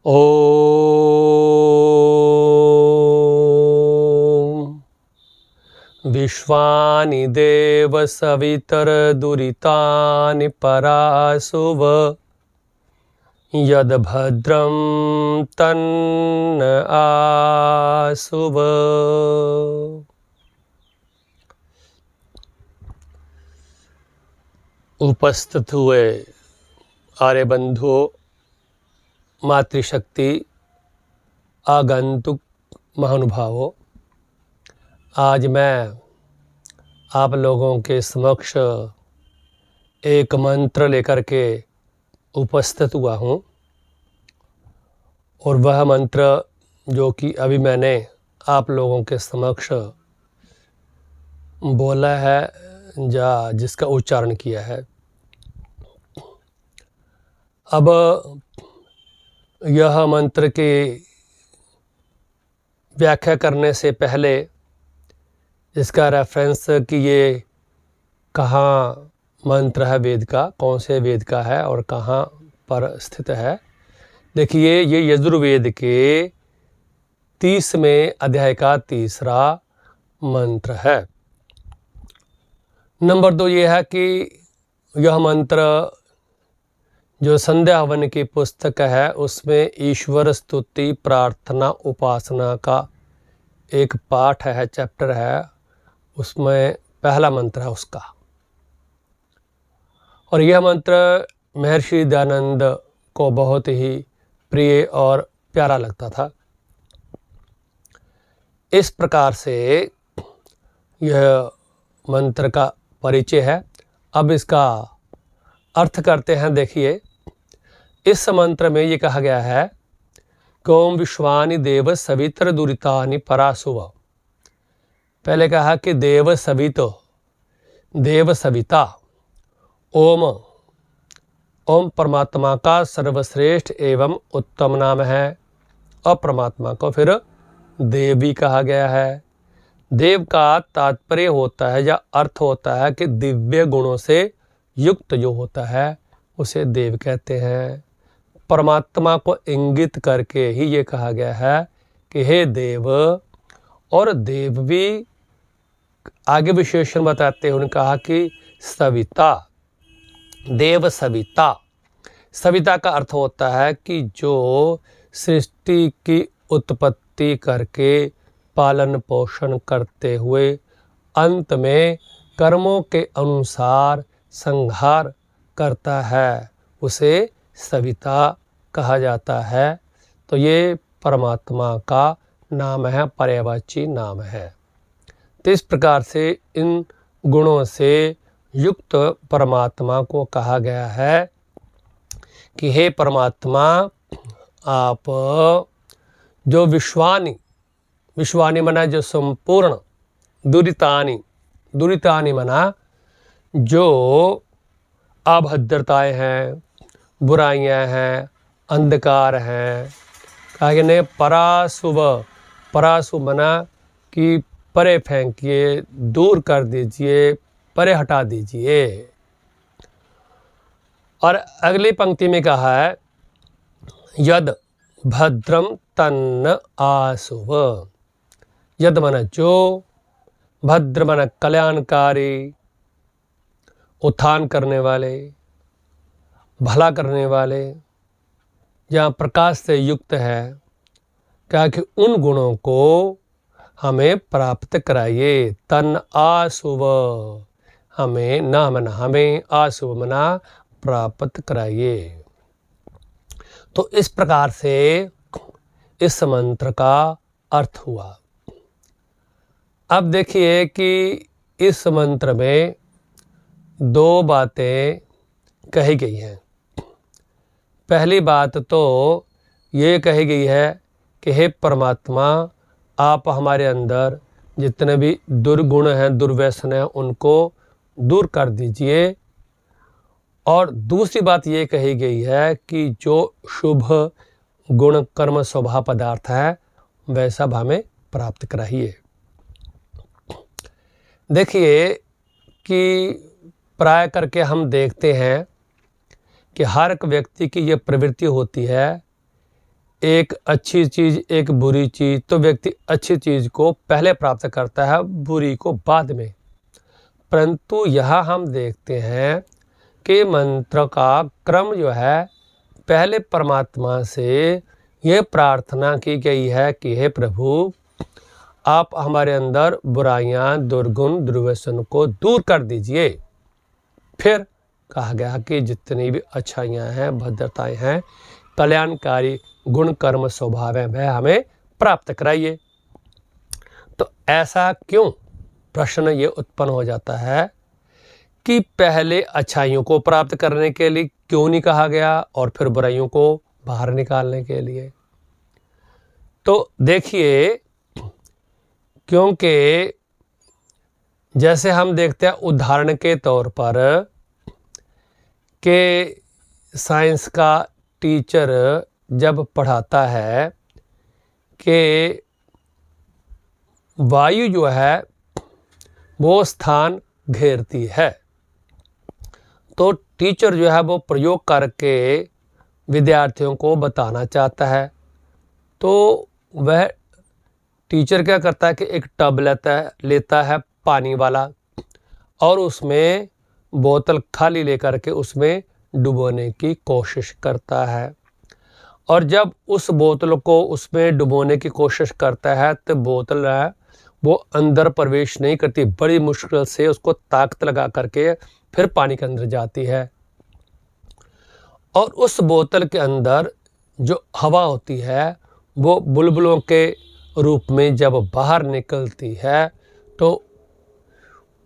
ॐ विश्वानि देव सवितरदुरितानि परासुव यद्भद्रं तन्न आसुव। उपस्थित हुए आर्य बंधुओं, मातृशक्ति, आगंतुक महानुभावों, आज मैं आप लोगों के समक्ष एक मंत्र लेकर के उपस्थित हुआ हूँ। और वह मंत्र जो कि अभी मैंने आप लोगों के समक्ष बोला है या जिसका उच्चारण किया है, अब यह मंत्र की व्याख्या करने से पहले इसका रेफरेंस कि ये कहाँ मंत्र है वेद का, कौन से वेद का है और कहाँ पर स्थित है। देखिए, ये यजुर्वेद के 30वें अध्याय का 3रा मंत्र है। नंबर 2 ये है कि यह मंत्र जो संध्या हवन की पुस्तक है उसमें ईश्वर स्तुति प्रार्थना उपासना का एक पाठ है, चैप्टर है, उसमें पहला मंत्र है उसका। और यह मंत्र महर्षि दयानंद को बहुत ही प्रिय और प्यारा लगता था। इस प्रकार से यह मंत्र का परिचय है। अब इसका अर्थ करते हैं। देखिए, इस मंत्र में ये कहा गया है कि ओम विश्वानि देव सवितर दुरितानि परासुव। पहले कहा कि देव सवितो, देव सविता, ओम, ओम परमात्मा का सर्वश्रेष्ठ एवं उत्तम नाम है। और परमात्मा को फिर देव भी कहा गया है। देव का तात्पर्य होता है या अर्थ होता है कि दिव्य गुणों से युक्त जो होता है उसे देव कहते हैं। परमात्मा को इंगित करके ही ये कहा गया है कि हे देव। और देव भी आगे विशेषण बताते हैं, उन्होंने कहा कि सविता, देव सविता। सविता का अर्थ होता है कि जो सृष्टि की उत्पत्ति करके पालन पोषण करते हुए अंत में कर्मों के अनुसार संहार करता है, उसे सविता कहा जाता है। तो ये परमात्मा का नाम है, पर्यायवाची नाम है। तो इस प्रकार से इन गुणों से युक्त परमात्मा को कहा गया है कि हे परमात्मा, आप जो विश्वानि, विश्वानि मना जो संपूर्ण, दुरितानि, दुरितानि मना जो अभद्रताएं हैं, बुराइयां हैं, अंधकार हैं, कहा कि नहीं परासुव, परासुव मना कि परे फेंकिए, दूर कर दीजिए, परे हटा दीजिए। और अगली पंक्ति में कहा है यद भद्रम तन्न आसुव। यद मना जो, भद्र मना कल्याणकारी, उत्थान करने वाले, भला करने वाले, जहाँ प्रकाश से युक्त है, क्या कि उन गुणों को हमें प्राप्त कराइए। तन आसुव, हमें, ना मना हमें, आसुव मना प्राप्त कराइए। तो इस प्रकार से इस मंत्र का अर्थ हुआ। अब देखिए कि इस मंत्र में 2 बातें कही गई हैं। पहली बात तो ये कही गई है कि हे परमात्मा, आप हमारे अंदर जितने भी दुर्गुण हैं, दुर्व्यसन हैं, उनको दूर कर दीजिए। और दूसरी बात ये कही गई है कि जो शुभ गुण कर्म स्वभाव पदार्थ है वह सब हमें प्राप्त कराइए। देखिए कि प्राय करके हम देखते हैं कि हर एक व्यक्ति की ये प्रवृत्ति होती है एक अच्छी चीज़ एक बुरी चीज़, तो व्यक्ति अच्छी चीज़ को पहले प्राप्त करता है, बुरी को बाद में। परंतु यहाँ हम देखते हैं कि मंत्र का क्रम जो है, पहले परमात्मा से यह प्रार्थना की गई है कि हे प्रभु, आप हमारे अंदर बुराइयां, दुर्गुण, दुर्व्यसन को दूर कर दीजिए। फिर कहा गया कि जितनी भी अच्छाइयाँ हैं, भद्रताएं हैं, कल्याणकारी गुण, कर्म, स्वभाव है, वह हमें प्राप्त कराइए। तो ऐसा क्यों प्रश्न ये उत्पन्न हो जाता है कि पहले अच्छाइयों को प्राप्त करने के लिए क्यों नहीं कहा गया और फिर बुराइयों को बाहर निकालने के लिए? तो देखिए, क्योंकि जैसे हम देखते हैं उदाहरण के तौर पर कि साइंस का टीचर जब पढ़ाता है कि वायु जो है वो स्थान घेरती है, तो टीचर जो है वो प्रयोग करके विद्यार्थियों को बताना चाहता है। तो वह टीचर क्या करता है कि एक टब लेता है पानी वाला, और उसमें बोतल खाली लेकर के उसमें डुबोने की कोशिश करता है। और जब उस बोतल को उसमें डुबोने की कोशिश करता है तो बोतल है वो अंदर प्रवेश नहीं करती, बड़ी मुश्किल से उसको ताकत लगा करके फिर पानी के अंदर जाती है। और उस बोतल के अंदर जो हवा होती है वो बुलबुलों के रूप में जब बाहर निकलती है, तो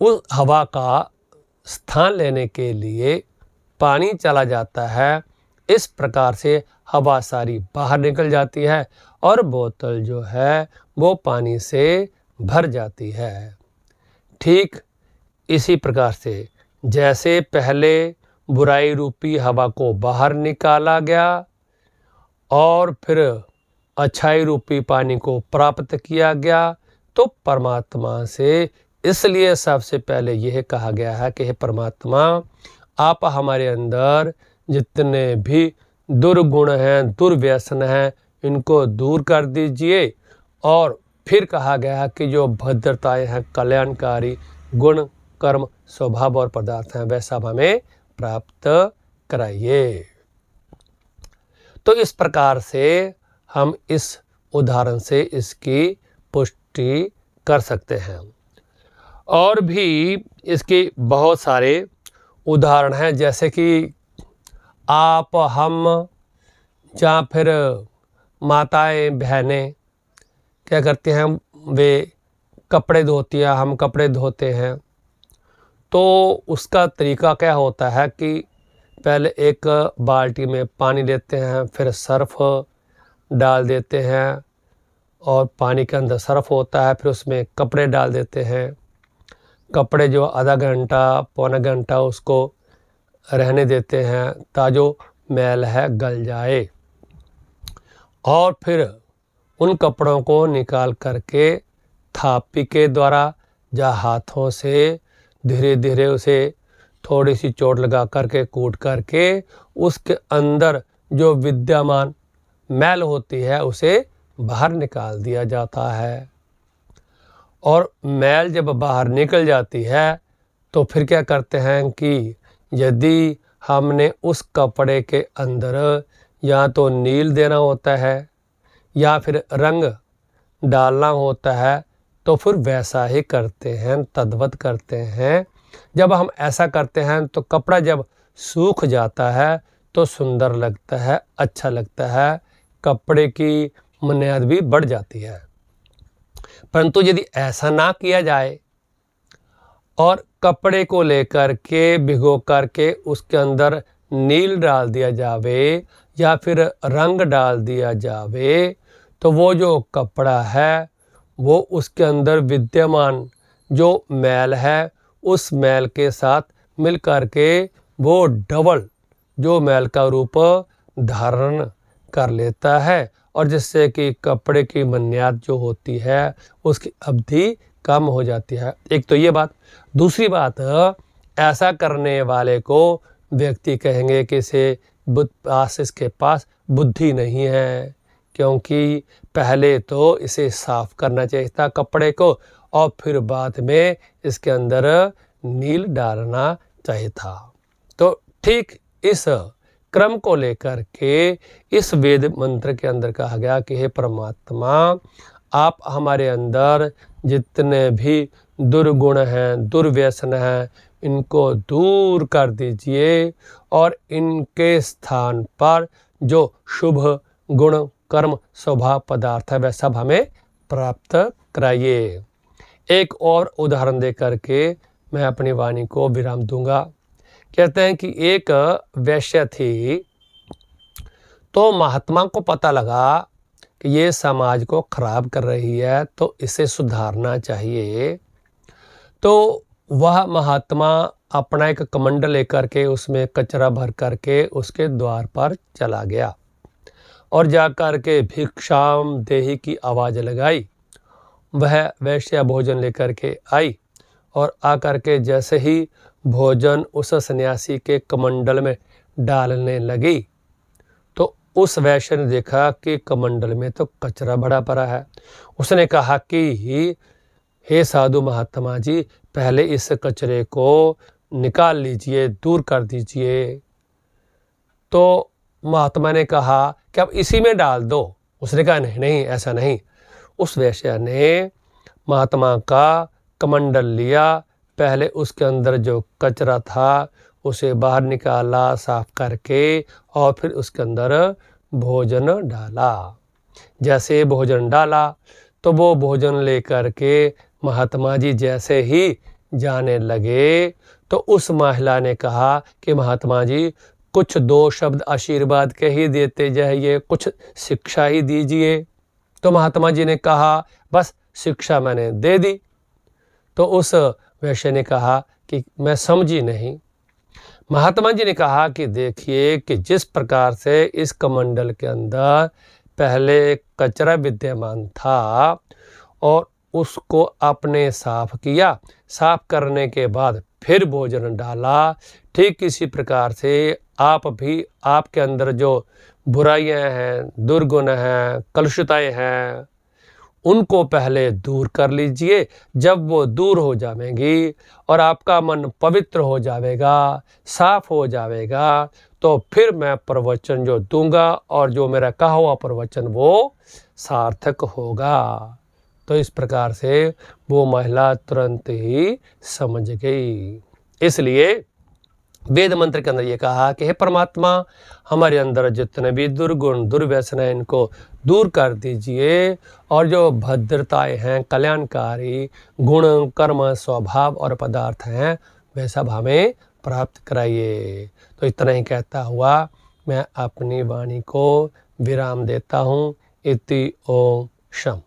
उस हवा का स्थान लेने के लिए पानी चला जाता है। इस प्रकार से हवा सारी बाहर निकल जाती है और बोतल जो है वो पानी से भर जाती है। ठीक इसी प्रकार से जैसे पहले बुराई रूपी हवा को बाहर निकाला गया और फिर अच्छाई रूपी पानी को प्राप्त किया गया, तो परमात्मा से इसलिए सबसे पहले यह कहा गया है कि हे परमात्मा, आप हमारे अंदर जितने भी दुर्गुण हैं, दुर्व्यसन हैं, इनको दूर कर दीजिए। और फिर कहा गया कि जो भद्रताएं हैं, कल्याणकारी गुण, कर्म, स्वभाव और पदार्थ हैं, वह सब हमें प्राप्त कराइए। तो इस प्रकार से हम इस उदाहरण से इसकी पुष्टि कर सकते हैं। और भी इसके बहुत सारे उदाहरण हैं, जैसे कि आप, हम या फिर माताएं, बहनें क्या करती हैं, वे कपड़े धोती हैं, हम कपड़े धोते हैं। तो उसका तरीका क्या होता है कि पहले एक बाल्टी में पानी लेते हैं, फिर सर्फ डाल देते हैं और पानी के अंदर सर्फ होता है, फिर उसमें कपड़े डाल देते हैं। कपड़े जो आधा घंटा पौना घंटा उसको रहने देते हैं ताजो मैल है गल जाए, और फिर उन कपड़ों को निकाल करके थापी के द्वारा या हाथों से धीरे धीरे उसे थोड़ी सी चोट लगा करके कूट करके उसके अंदर जो विद्यमान मैल होती है उसे बाहर निकाल दिया जाता है। और मैल जब बाहर निकल जाती है तो फिर क्या करते हैं कि यदि हमने उस कपड़े के अंदर या तो नील देना होता है या फिर रंग डालना होता है, तो फिर वैसा ही करते हैं, तद्वत करते हैं। जब हम ऐसा करते हैं तो कपड़ा जब सूख जाता है तो सुंदर लगता है, अच्छा लगता है, कपड़े की बुनियाद भी बढ़ जाती है। परंतु यदि ऐसा ना किया जाए और कपड़े को लेकर के भिगो करके उसके अंदर नील डाल दिया जावे या फिर रंग डाल दिया जावे, तो वो जो कपड़ा है वो उसके अंदर विद्यमान जो मैल है उस मैल के साथ मिल करके वो डबल जो मैल का रूप धारण कर लेता है, और जिससे कि कपड़े की बुनियाद जो होती है उसकी अवधि कम हो जाती है। एक तो ये बात। दूसरी बात, ऐसा करने वाले को व्यक्ति कहेंगे कि इसके पास बुद्धि नहीं है, क्योंकि पहले तो इसे साफ करना चाहिए था कपड़े को, और फिर बाद में इसके अंदर नील डालना चाहिए था। तो ठीक इस क्रम को लेकर के इस वेद मंत्र के अंदर कहा गया कि हे परमात्मा, आप हमारे अंदर जितने भी दुर्गुण हैं, दुर्व्यसन हैं, इनको दूर कर दीजिए और इनके स्थान पर जो शुभ गुण कर्म स्वभाव पदार्थ है वह सब हमें प्राप्त कराइए। एक और उदाहरण दे करके मैं अपनी वाणी को विराम दूंगा। कहते हैं कि एक वैश्य थी, तो महात्मा को पता लगा कि ये समाज को खराब कर रही है, तो इसे सुधारना चाहिए। तो वह महात्मा अपना एक कमंडल लेकर के उसमें कचरा भर करके उसके द्वार पर चला गया और जाकर के भिक्षाम देहि की आवाज़ लगाई। वह वैश्या भोजन लेकर के आई और आकर के जैसे ही भोजन उस सन्यासी के कमंडल में डालने लगी, तो उस वैश्य ने देखा कि कमंडल में तो कचरा भरा पड़ा है। उसने कहा कि हे साधु महात्मा जी, पहले इस कचरे को निकाल लीजिए, दूर कर दीजिए। तो महात्मा ने कहा कि अब इसी में डाल दो। उसने कहा नहीं नहीं, ऐसा नहीं। उस वैश्य ने महात्मा का कमंडल लिया, पहले उसके अंदर जो कचरा था उसे बाहर निकाला साफ करके, और फिर उसके अंदर भोजन डाला। जैसे भोजन डाला तो वो भोजन लेकर के महात्मा जी जैसे ही जाने लगे, तो उस महिला ने कहा कि महात्मा जी, कुछ दो शब्द आशीर्वाद के ही देते जाइए, कुछ शिक्षा ही दीजिए। तो महात्मा जी ने कहा बस शिक्षा मैंने दे दी। तो उस वैश्य ने कहा कि मैं समझी नहीं। महात्मा जी ने कहा कि देखिए कि जिस प्रकार से इस कमंडल के अंदर पहले कचरा विद्यमान था और उसको आपने साफ किया, साफ करने के बाद फिर भोजन डाला, ठीक इसी प्रकार से आप भी, आपके अंदर जो बुराइयां हैं, दुर्गुण हैं, कलुषताएं हैं, उनको पहले दूर कर लीजिए। जब वो दूर हो जाएंगी और आपका मन पवित्र हो जाएगा, साफ हो जाएगा, तो फिर मैं प्रवचन जो दूंगा और जो मेरा कहा हुआ प्रवचन वो सार्थक होगा। तो इस प्रकार से वो महिला तुरंत ही समझ गई। इसलिए वेद मंत्र के अंदर ये कहा कि हे परमात्मा, हमारे अंदर जितने भी दुर्गुण दुर्व्यसन हैं इनको दूर कर दीजिए, और जो भद्रताएं हैं, कल्याणकारी गुण कर्म स्वभाव और पदार्थ हैं, वे सब हमें प्राप्त कराइए। तो इतना ही कहता हुआ मैं अपनी वाणी को विराम देता हूँ। इति ओम शम।